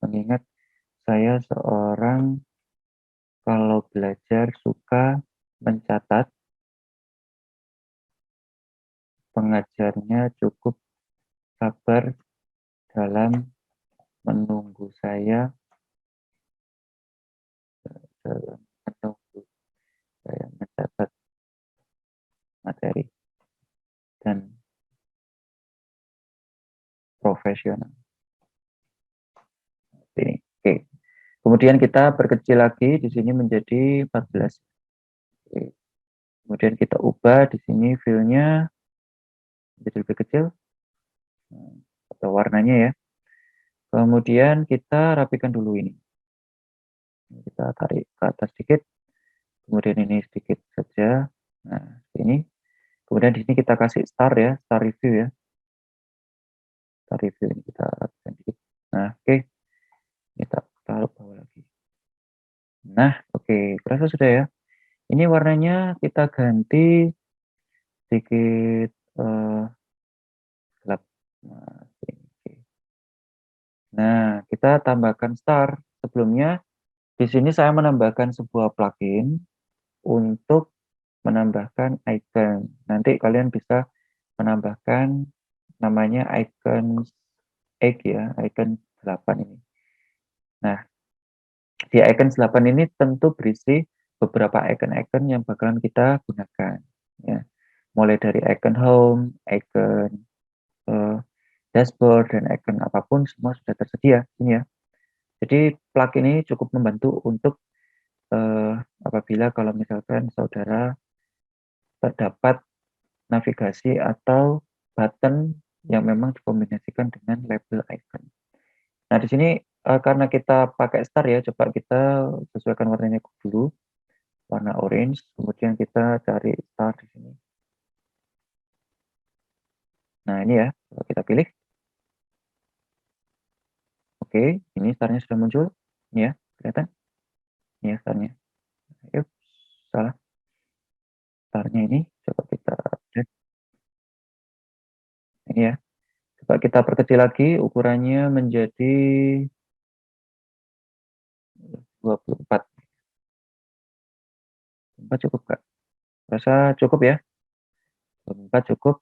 mengingat saya seorang kalau belajar suka mencatat, pengajarnya cukup sabar dalam menunggu saya mencatat materi dan profesional. Ini. Oke. Kemudian kita perkecil lagi di sini menjadi 14. Oke. Kemudian kita ubah di sini fill-nya jadi lebih kecil atau warnanya ya. Kemudian kita rapikan dulu ini. Kita tarik ke atas sedikit. Kemudian ini sedikit saja. Nah, ini. Kemudian di sini kita kasih star ya, star review ya. Star review ini kita rapikan sedikit. Nah, oke. Kita taruh bawah lagi. Nah, oke. Kerasa sudah ya. Ini warnanya kita ganti sedikit gelap. Nah, kita tambahkan star. Sebelumnya, di sini saya menambahkan sebuah plugin untuk menambahkan icon. Nanti kalian bisa menambahkan namanya icon egg ya, icon 8 ini. Nah, di icon 8 ini tentu berisi beberapa icon-icon yang bakalan kita gunakan. Ya. Mulai dari icon home, icon dashboard, dan icon apapun semua sudah tersedia ini ya. Jadi plugin ini cukup membantu untuk apabila kalau misalkan saudara terdapat navigasi atau button yang memang dikombinasikan dengan label icon. Nah, di sini karena kita pakai star ya, coba kita sesuaikan warnanya dulu, warna orange, kemudian kita cari star di sini. Nah, ini ya, coba kita pilih. Oke, ini starnya sudah muncul. Ini ya, kelihatan? Ini ya starnya. Yuk, salah. Starnya ini, coba kita update. Ini ya. Coba kita perkecil lagi, ukurannya menjadi 24. 24 cukup, Kak? Rasa cukup ya? 24 cukup.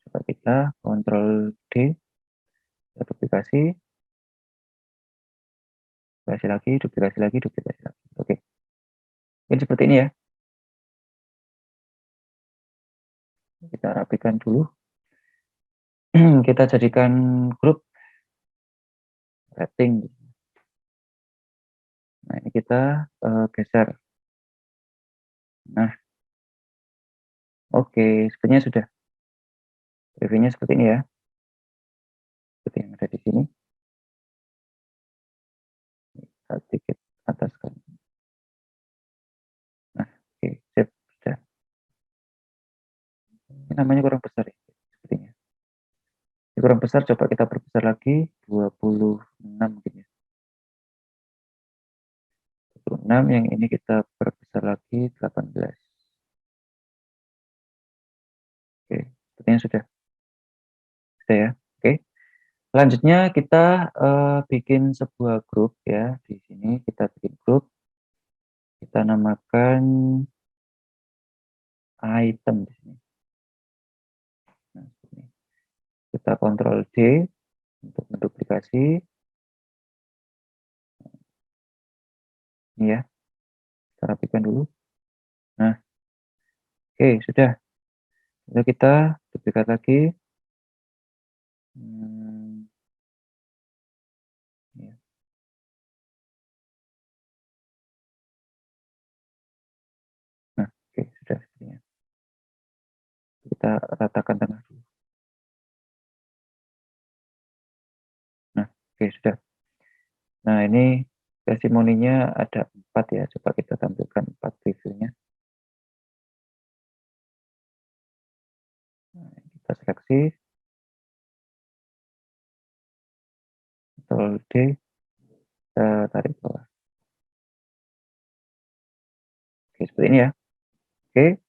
Coba kita Ctrl D, duplikasi, duplikasi lagi, duplikasi lagi, duplikasi lagi. Oke. Ini seperti ini ya. Kita rapikan dulu. Kita jadikan grup rating. Nah, ini kita geser. Nah, oke, sebenarnya sudah. Reviewnya seperti ini ya. Seperti yang ada di sini. Sedikit ataskan. Nah, oke, sip, sudah. Ini namanya kurang besar ya, sepertinya. Ini kurang besar, coba kita perbesar lagi, 26 mungkin ya. 26, yang ini kita perbesar lagi, 18. Oke, Sepertinya sudah. Sudah ya? Oke. Selanjutnya kita, bikin sebuah grup ya. Di sini kita bikin grup, kita namakan item di sini. Nah, ini. Kita Ctrl D untuk menduplikasi. Ini ya, kita rapikan dulu. Nah, oke sudah. Lalu kita duplikat lagi. Ya. Nah, oke sudah sepertinya. Kita ratakan tengah dulu. Nah, oke sudah. Nah, ini testimoninya ada 4 ya. Coba kita tampilkan 4 reviewnya. Nah, kita seleksi. Ctrl D, kita tarik bawah. Oke, seperti ini ya. Oke.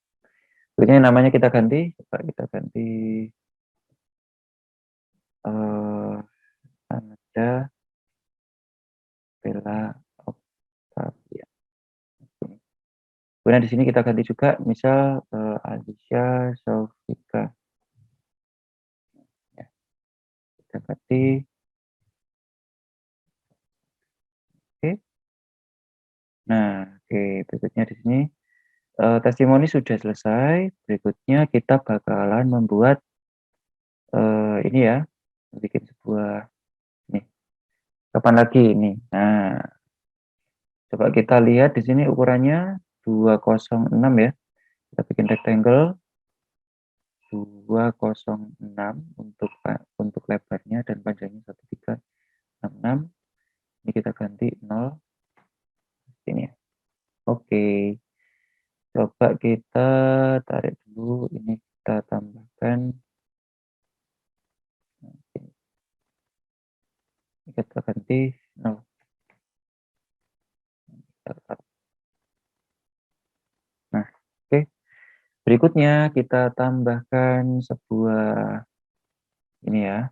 Berikutnya namanya kita ganti. Coba kita ganti Ananda Bella Octavia. Kemudian di sini kita ganti juga, misal Alicia Sofika. Ya, kita ganti. Oke. Nah, oke, berikutnya di sini testimoni sudah selesai. Berikutnya kita bakalan membuat ini ya, bikin sebuah nih. Kapan lagi ini? Nah, coba kita lihat di sini ukurannya 206 ya. Kita bikin rectangle 206 untuk lebarnya dan panjangnya 1366. Ini kita ganti 0 sini ya. Oke. Coba kita tarik dulu, ini kita tambahkan. Ini kita ganti 0. Nah, oke. Berikutnya kita tambahkan sebuah ini ya,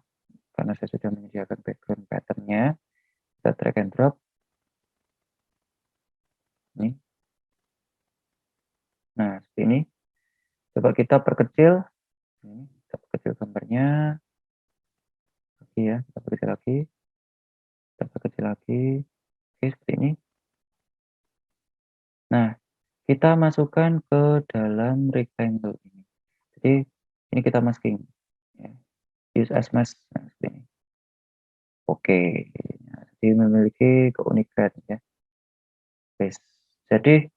karena saya sudah menyediakan background pattern-nya. Kita drag and drop. Ini. Nah, seperti ini. Coba kita perkecil. Ini, kita perkecil gambarnya. Oke ya, kita perkecil lagi. Kita perkecil lagi. Oke, seperti ini. Nah, kita masukkan ke dalam rectangle ini. Jadi, ini kita masking. Ya. Use as mask. Nah, seperti ini. Oke. Nah, jadi memiliki keunikan ya. Oke. Jadi,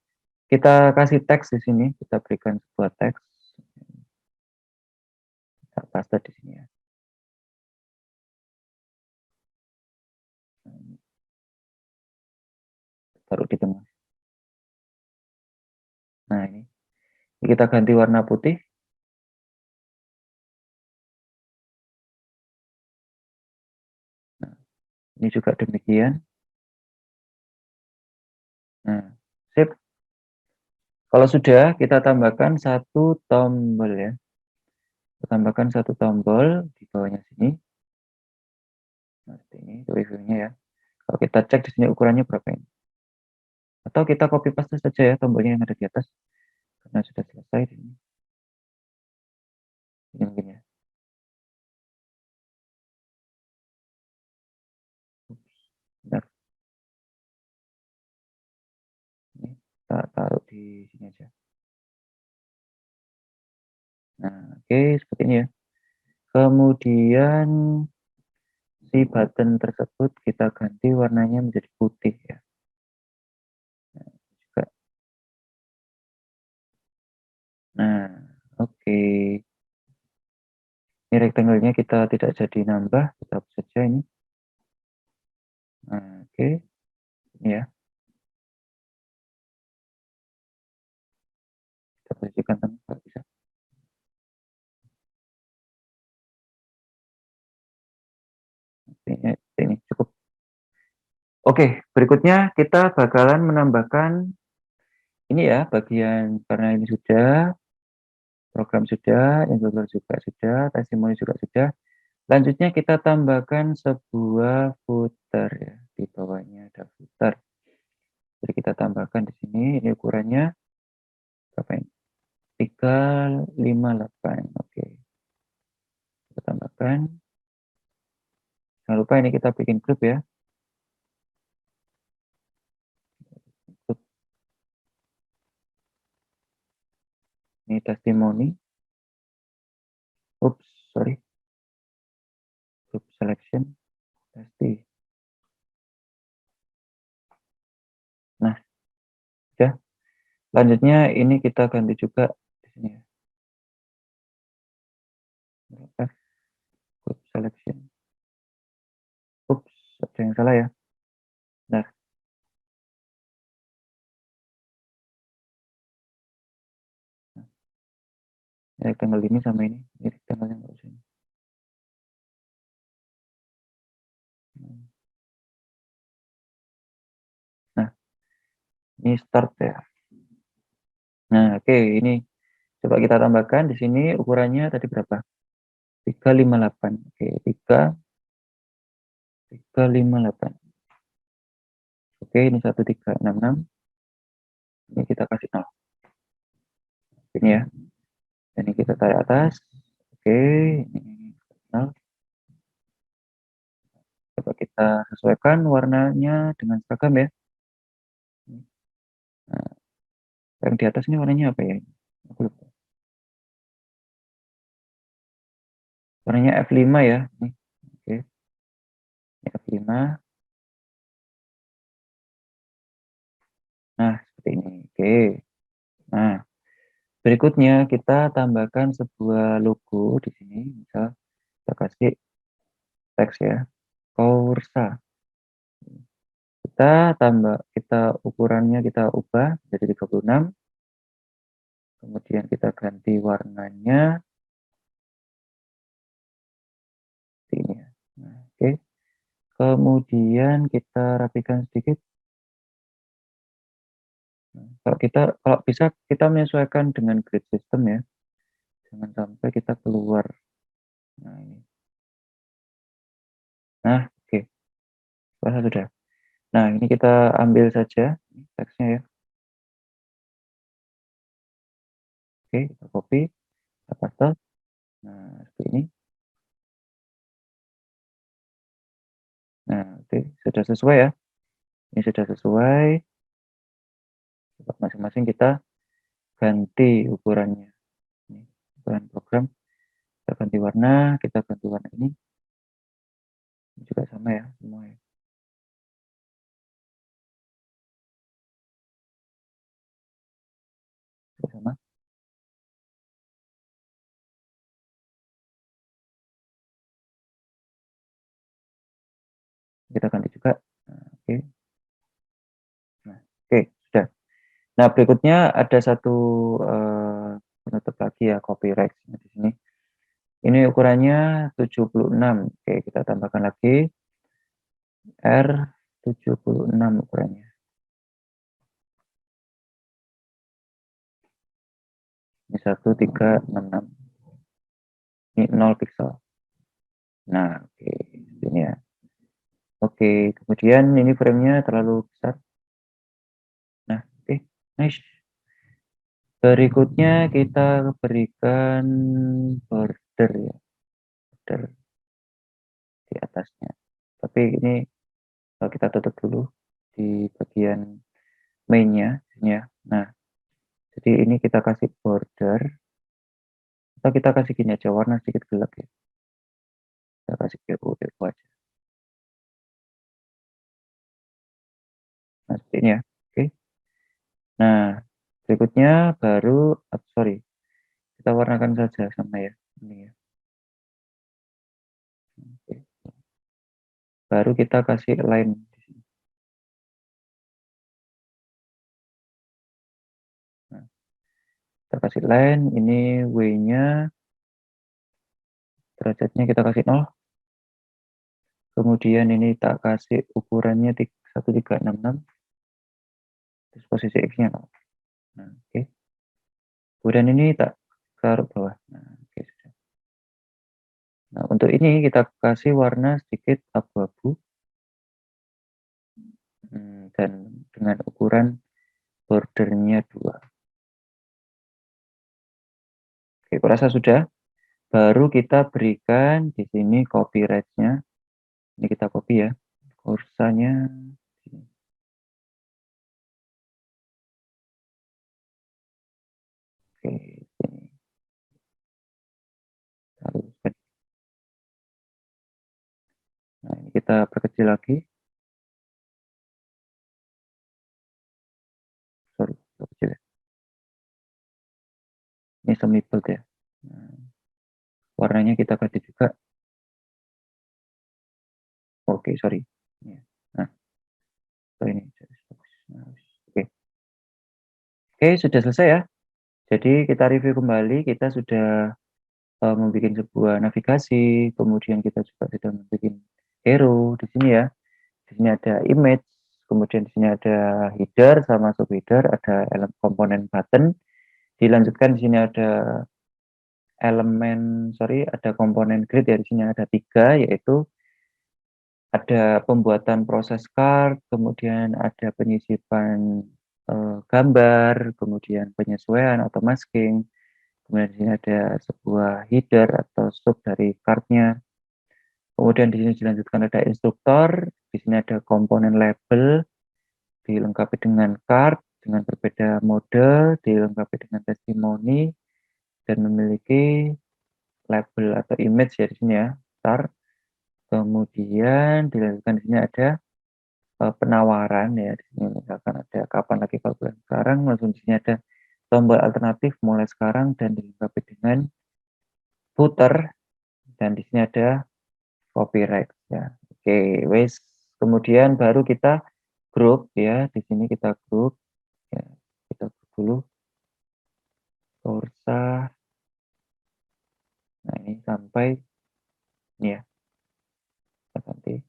kita kasih teks di sini. Kita berikan sebuah teks. Kita paste di sini ya. Taruh di tengah. Nah, ini. Kita ganti warna putih. Nah, ini juga demikian. Nah, sip. Kalau sudah, kita tambahkan satu tombol ya. Kita tambahkan satu tombol di bawahnya sini. Nah, seperti ini reviewnya ya. Kalau kita cek di sini ukurannya berapa ini. Atau kita copy paste saja ya tombolnya yang ada di atas. Karena sudah selesai di sini. Ini mungkin ya. Bentar. Ini kita taruh di sini aja. Nah, oke, seperti ini ya. Kemudian si button tersebut kita ganti warnanya menjadi putih ya. Nah, juga. Nah, oke. Ini rectangle-nya kita tidak jadi nambah, kita hapus saja ini. Nah, oke. Ini ya. Kita posisikan tengah kalau bisa. Ini cukup. Oke, berikutnya kita bakalan menambahkan ini ya, bagian karena ini sudah. program sudah, Indoor juga sudah, testimoni juga sudah. Selanjutnya kita tambahkan sebuah footer ya, di bawahnya ada footer. Jadi kita tambahkan di sini, ini ukurannya berapa ini? 358. Oke. Kita tambahkan. Jangan lupa ini kita bikin grup ya. Grup. Ini testimoni. Oops, sorry. Group selection. Testi. Nah, ya. Selanjutnya ini kita ganti juga di sini ya. Berapa? Group selection. Oops, ada yang salah ya. Nah, ya tanggal ini sama ini tanggalnya nggak usah. Nah, ini start ya. Nah, oke, ini coba kita tambahkan di sini ukurannya tadi berapa? 358. Oke, 358. Oke, ini 1366. Ini kita kasih 0. Ini ya. Ini kita tarik atas. Oke, ini 0. Coba kita sesuaikan warnanya dengan seragam ya. Nah, yang di atas ini warnanya apa ya? Aku lupa. Warnanya F5 ya. Nih. Oke. Ini F5. Nah, seperti ini. Oke. Nah, berikutnya kita tambahkan sebuah logo di sini. Misal kita kasih teks ya. Corsa. Kita ukurannya kita ubah jadi 36. Kemudian kita ganti warnanya seperti ini ya. Nah, oke. Kemudian kita rapikan sedikit. Nah, kalau bisa kita menyesuaikan dengan grid system ya. Jangan sampai kita keluar. Nah, ini. Nah, oke. Sudah. Nah, ini kita ambil saja teksnya ya. Oke, kita copy, kita paste. Nah, seperti ini. Nah, oke, sudah sesuai ya. Ini sudah sesuai. Masing-masing kita ganti ukurannya. Ini ukuran program. Kita ganti warna, ini. Ini juga sama ya, semua ya. Juga sama. Kita ganti juga. Nah, oke. Nah, oke, sudah. Nah, berikutnya ada satu penutup lagi ya, copyright di sini. Ini ukurannya 76. Oke, kita tambahkan lagi R76 ukurannya. Ini 1366. Ini 0 pixel. Nah, oke, ini ya. Oke, kemudian ini framenya terlalu besar. Nah, oke, nice. Berikutnya kita berikan border ya, border di atasnya. Tapi ini kita tutup dulu di bagian mainnya ya. Nah, jadi ini kita kasih border atau kita kasih gini aja, warna sedikit gelap ya. Kita kasih biru aja. Nah, seperti ini ya. Oke. Nah, berikutnya baru sorry, kita warnakan saja sama ya. Ini ya. Oke. Baru kita kasih line di sini. Nah, kita kasih line, ini W-nya derajatnya kita kasih 0. Kemudian ini tak kasih ukurannya 1366. Terus posisi X-nya 0. Nah, oke. Kemudian ini tak taruh bawah. Nah, oke, sudah. Nah, untuk ini kita kasih warna sedikit abu-abu. Dan dengan ukuran bordernya 2. Oke, kurasa sudah. Baru kita berikan di sini copyright-nya. Ini kita copy ya. Kursanya. Oke, sini. Nah, ini kita perkecil lagi. Sorry, perkecil ya. Ini semi bold ya. Nah, warnanya kita ganti juga. Oke, sorry. Nah, ini. Nah, oke. Oke, sudah selesai ya. Jadi kita review kembali, kita sudah membuat sebuah navigasi, kemudian kita juga sudah membuat hero di sini ya. Di sini ada image, kemudian di sini ada header sama subheader, ada komponen button. Dilanjutkan di sini ada ada komponen grid ya, di sini ada 3, yaitu ada pembuatan proses card, kemudian ada penyisipan gambar, kemudian penyesuaian atau masking, kemudian di sini ada sebuah header atau sub dari cardnya. Kemudian di sini dilanjutkan ada instruktor, di sini ada komponen label, dilengkapi dengan card, dengan berbeda mode, dilengkapi dengan testimoni, dan memiliki label atau image ya di sini ya, start. Kemudian dilanjutkan di sini ada penawaran ya, di sini misalkan ada kapan lagi kalkulasi sekarang, langsung di sini ada tombol alternatif mulai sekarang dan dilengkapi dengan footer, dan di sini ada copyright ya. Oke, wes. Kemudian baru kita grup ya, di sini kita grup ya, kita grup dulu Corsa. Nah, ini sampai ini ya. Nanti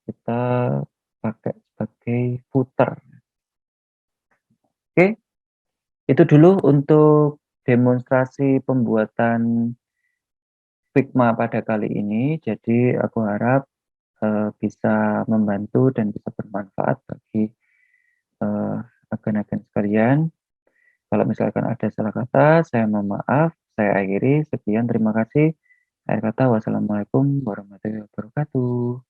kita pakai sebagai footer. Oke, itu dulu untuk demonstrasi pembuatan Figma pada kali ini. Jadi aku harap bisa membantu dan bisa bermanfaat bagi agen-agen sekalian. Kalau misalkan ada salah kata, saya mohon maaf. Saya akhiri. Sekian, terima kasih. Akhir kata, wassalamualaikum warahmatullahi wabarakatuh.